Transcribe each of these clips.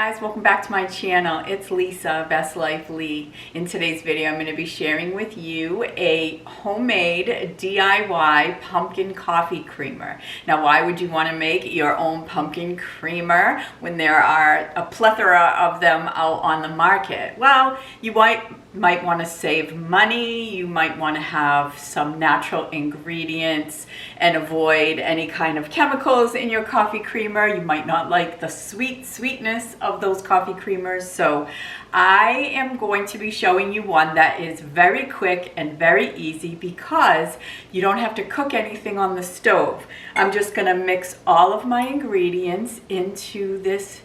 guys, welcome back to my channel. It's Lisa, Best Life Lee. In today's video, I'm going to be sharing with you a homemade DIY pumpkin coffee creamer. Now, why would you want to make your own pumpkin creamer when there are a plethora of them out on the market? Well, you might want to save money, you might want to have some natural ingredients and avoid any kind of chemicals in your coffee creamer. You might not like the sweetness of those coffee creamers. So I am going to be showing you one that is very quick and very easy because you don't have to cook anything on the stove. I'm just going to mix all of my ingredients into this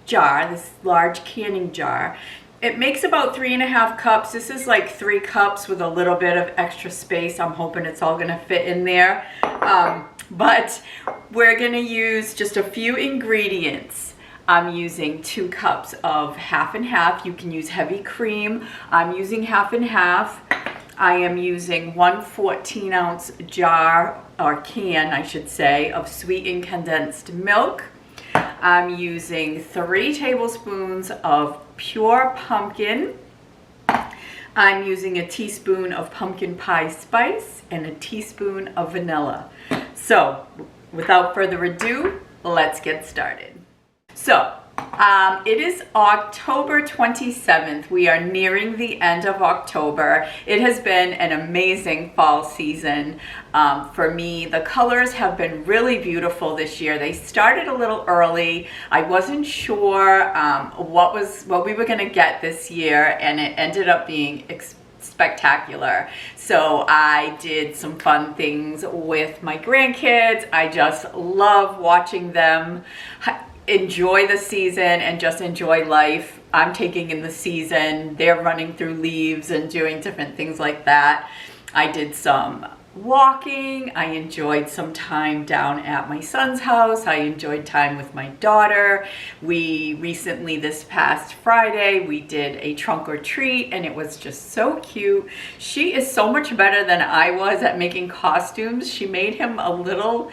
jar, this large canning jar. It makes about 3.5 cups. This is like 3 cups with a little bit of extra space. I'm hoping it's all gonna fit in there. But we're gonna use just a few ingredients. I'm using 2 cups of half and half. You can use heavy cream. I'm using half and half. I am using 1 14-ounce jar, or can I should say, of sweetened condensed milk. I'm using 3 tablespoons of pure pumpkin. I'm using a teaspoon of pumpkin pie spice and a teaspoon of vanilla. So without further ado, let's get started. So it is October 27th. We are nearing the end of October. It has been an amazing fall season. For me, the colors have been really beautiful this year. They started a little early. I wasn't sure what we were going to get this year, and it ended up being spectacular. So I did some fun things with my grandkids. I just love watching them enjoy the season and just enjoy life. I'm taking in the season. They're running through leaves and doing different things like that. I did some walking. I enjoyed some time down at my son's house. I enjoyed time with my daughter. We recently, this past Friday, we did a trunk or treat, and it was just so cute. She is so much better than I was at making costumes. She made him a little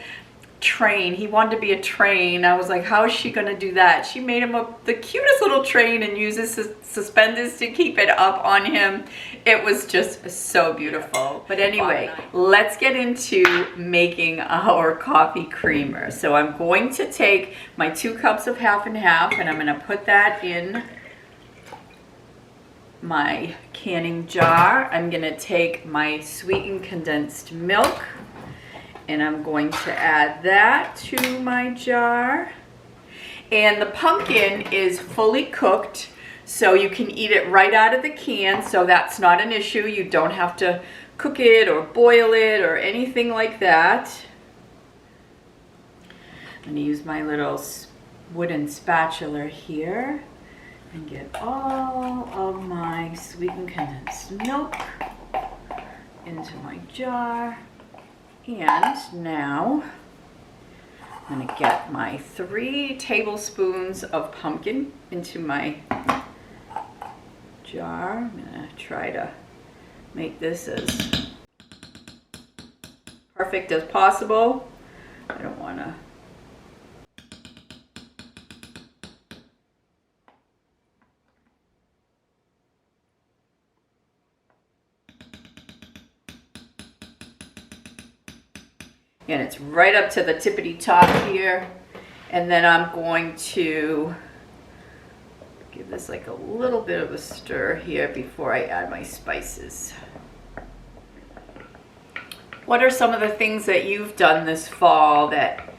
train. He wanted to be a train. I was like, how is she gonna do that? She made him the cutest little train and uses suspenders to keep it up on him. It was just so beautiful. But anyway, let's get into making our coffee creamer. So I'm going to take my 2 cups of half and half, and I'm gonna put that in my canning jar. I'm gonna take my sweetened condensed milk, and I'm going to add that to my jar. And the pumpkin is fully cooked, so you can eat it right out of the can, so that's not an issue. You don't have to cook it or boil it or anything like that. I'm going to use my little wooden spatula here and get all of my sweetened condensed milk into my jar. And now I'm going to get my 3 tablespoons of pumpkin into my jar. I'm going to try to make this as perfect as possible. I don't want to and it's right up to the tippity top here. And then I'm going to give this like a little bit of a stir here before I add my spices. What are some of the things that you've done this fall that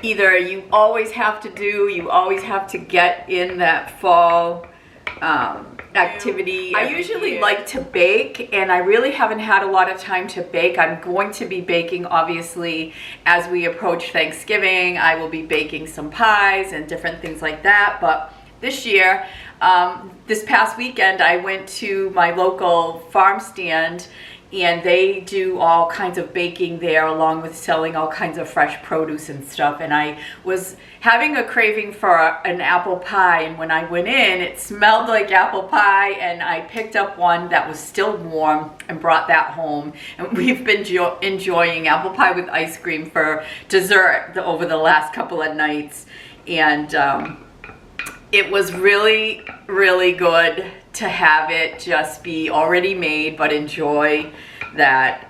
either you always have to do, you always have to get in that fall activity? I usually like to bake, and I really haven't had a lot of time to bake. I'm going to be baking, obviously, as we approach Thanksgiving. I will be baking some pies and different things like that. But this year, this past weekend, I went to my local farm stand, and they do all kinds of baking there along with selling all kinds of fresh produce and stuff. And I was having a craving for an apple pie, and when I went in, it smelled like apple pie, and I picked up one that was still warm and brought that home. And we've been enjoying apple pie with ice cream for dessert over the last couple of nights. And It was really, really good to have it just be already made, but enjoy that,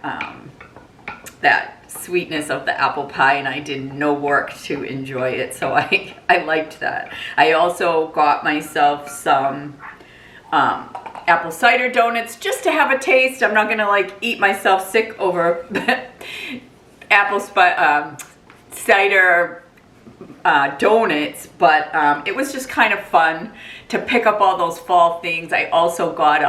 that sweetness of the apple pie, and I did no work to enjoy it, so I liked that. I also got myself some apple cider donuts just to have a taste. I'm not gonna like eat myself sick over apple cider donuts, but it was just kind of fun to pick up all those fall things. I also got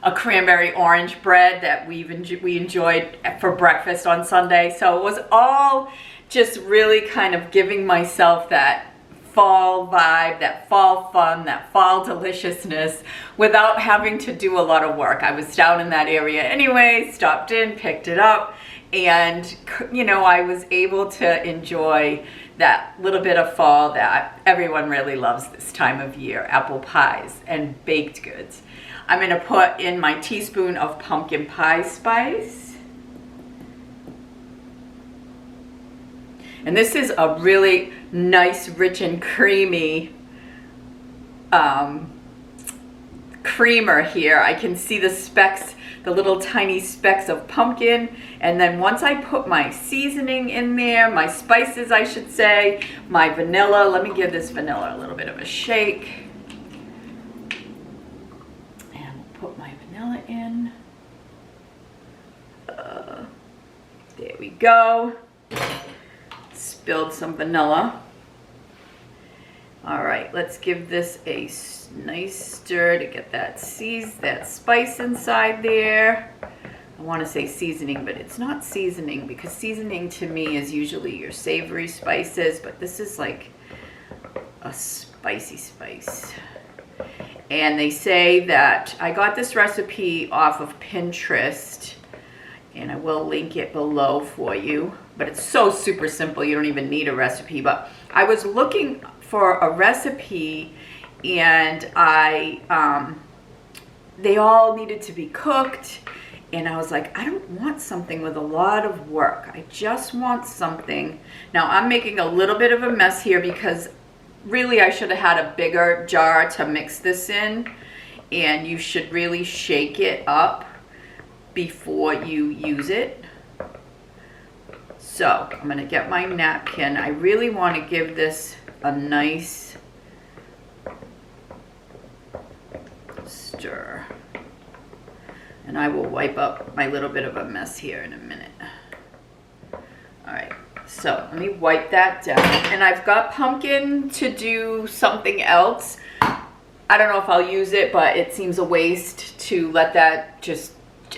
a cranberry orange bread that we enjoyed for breakfast on Sunday. So it was all just really kind of giving myself that fall vibe, that fall fun, that fall deliciousness without having to do a lot of work. I was down in that area anyway, stopped in, picked it up, and you know, I was able to enjoy that little bit of fall that everyone really loves this time of year, apple pies and baked goods. I'm gonna put in my teaspoon of pumpkin pie spice. And this is a really nice, rich and creamy creamer here. I can see the specks, the little tiny specks of pumpkin. And then once I put my seasoning in there, my spices I should say, my vanilla, let me give this vanilla a little bit of a shake. And we'll put my vanilla in. There we go. Spilled some vanilla. All right, let's give this a nice stir to get that spice inside there. I want to say seasoning, but it's not seasoning, because seasoning to me is usually your savory spices, but this is like a spicy spice. And they say that, I got this recipe off of Pinterest, and I will link it below for you, but it's so super simple, you don't even need a recipe. But I was looking for a recipe, and they all needed to be cooked, and I was like, I don't want something with a lot of work. I just want something. Now I'm making a little bit of a mess here because really I should have had a bigger jar to mix this in, and you should really shake it up before you use it. So I'm gonna get my napkin. I really want to give this a nice stir. And I will wipe up my little bit of a mess here in a minute. All right, so let me wipe that down. And I've got pumpkin to do something else. I don't know if I'll use it, but it seems a waste to let that just,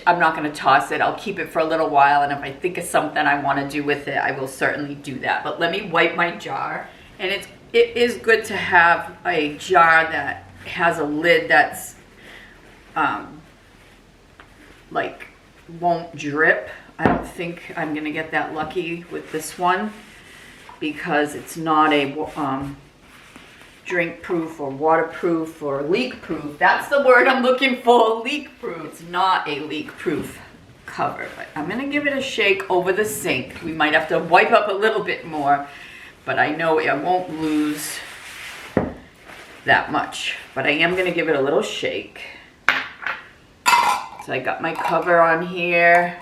I'm not gonna toss it. I'll keep it for a little while, and if I think of something I wanna do with it, I will certainly do that. But let me wipe my jar. And it is good to have a jar that has a lid that's like won't drip. I don't think I'm gonna get that lucky with this one because it's not a drink proof or waterproof or leak proof. That's the word I'm looking for, leak proof. It's not a leak proof cover, but I'm gonna give it a shake over the sink. We might have to wipe up a little bit more, but I know I won't lose that much. But I am gonna give it a little shake. So I got my cover on here.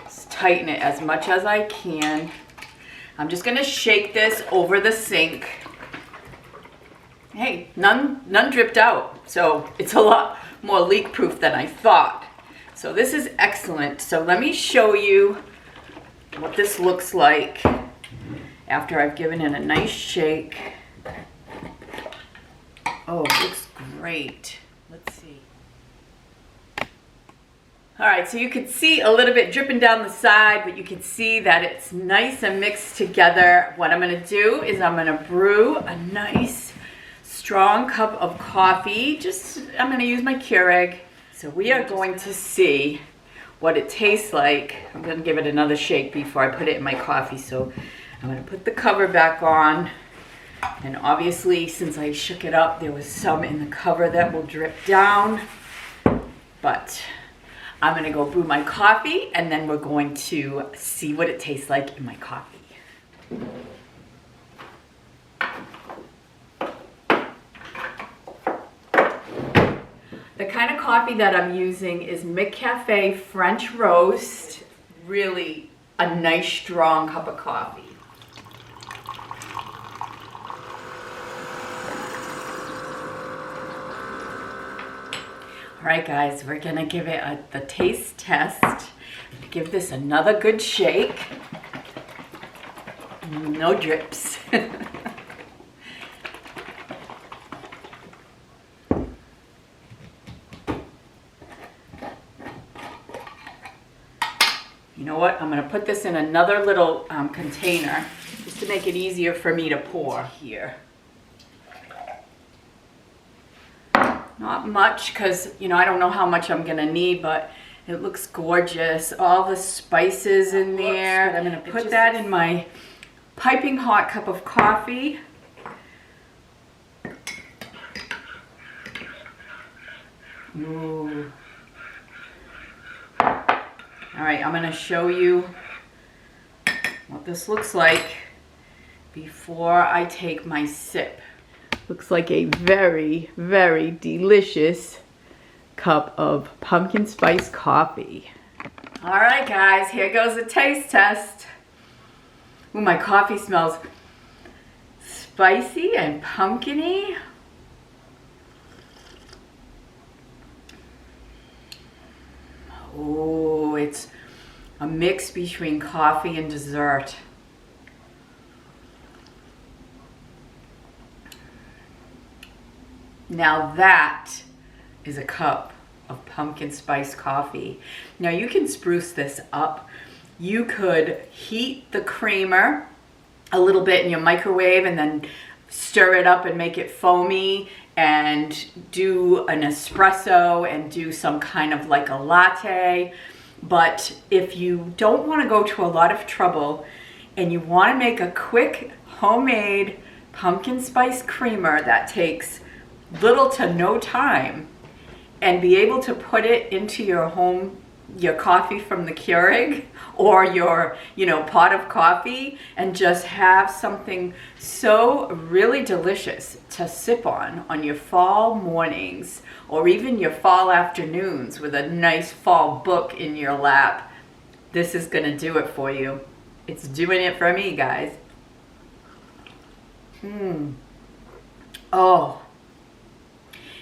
Just tighten it as much as I can. I'm just gonna shake this over the sink. Hey, none dripped out. So it's a lot more leak proof than I thought. So this is excellent. So let me show you what this looks like after I've given it a nice shake. Oh, it looks great. Let's see. All right, so you can see a little bit dripping down the side, but you can see that it's nice and mixed together. What I'm gonna do is I'm gonna brew a nice strong cup of coffee. I'm gonna use my Keurig. So we are going to see what it tastes like. I'm gonna give it another shake before I put it in my coffee. So I'm gonna put the cover back on. And obviously, since I shook it up, there was some in the cover that will drip down. But I'm gonna go brew my coffee, and then we're going to see what it tastes like in my coffee. The kind of coffee that I'm using is McCafe French Roast. Really a nice strong cup of coffee. All right guys, we're gonna give it the taste test. Give this another good shake. No drips. You know what? I'm going to put this in another little container just to make it easier for me to pour here. Not much because, you know, I don't know how much I'm going to need, but it looks gorgeous. All the spices in there. I'm going to put that in my piping hot cup of coffee. Ooh. All right, I'm going to show you what this looks like before I take my sip. Looks like a very, very delicious cup of pumpkin spice coffee. All right, guys, here goes the taste test. Ooh, my coffee smells spicy and pumpkin-y. Oh, it's a mix between coffee and dessert. Now that is a cup of pumpkin spice coffee. Now you can spruce this up. You could heat the creamer a little bit in your microwave and then stir it up and make it foamy and do an espresso and do some kind of like a latte. But if you don't want to go to a lot of trouble and you want to make a quick homemade pumpkin spice creamer that takes little to no time and be able to put it into your home, your coffee from the Keurig or your, you know, pot of coffee and just have something so really delicious to sip on your fall mornings or even your fall afternoons with a nice fall book in your lap. This is gonna do it for you. It's doing it for me, guys. Oh.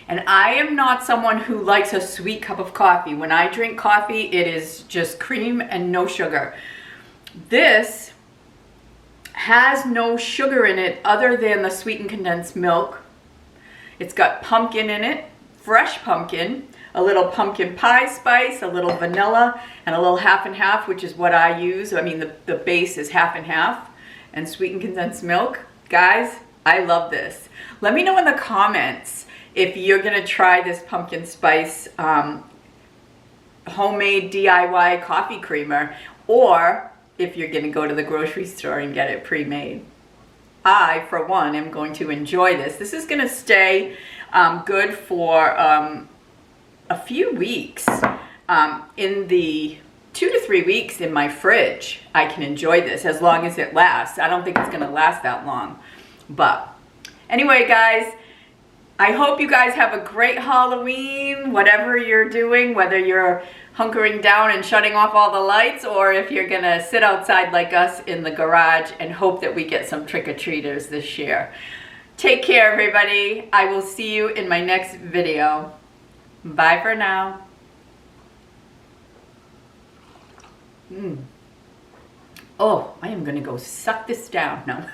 And I am not someone who likes a sweet cup of coffee. When I drink coffee, it is just cream and no sugar. This has no sugar in it other than the sweetened condensed milk. It's got pumpkin in it, fresh pumpkin, a little pumpkin pie spice, a little vanilla, and a little half and half, which is what I use. I mean, the base is half and half, and sweetened condensed milk. Guys, I love this. Let me know in the comments if you're gonna try this pumpkin spice homemade DIY coffee creamer, or if you're gonna go to the grocery store and get it pre-made. I, for one, am going to enjoy this. This is gonna stay good for a few weeks. In the 2 to 3 weeks in my fridge, I can enjoy this as long as it lasts. I don't think it's gonna last that long. But anyway, guys, I hope you guys have a great Halloween, whatever you're doing, whether you're hunkering down and shutting off all the lights, or if you're gonna sit outside like us in the garage and hope that we get some trick-or-treaters this year. Take care, everybody. I will see you in my next video. Bye for now. Oh, I am gonna go suck this down now.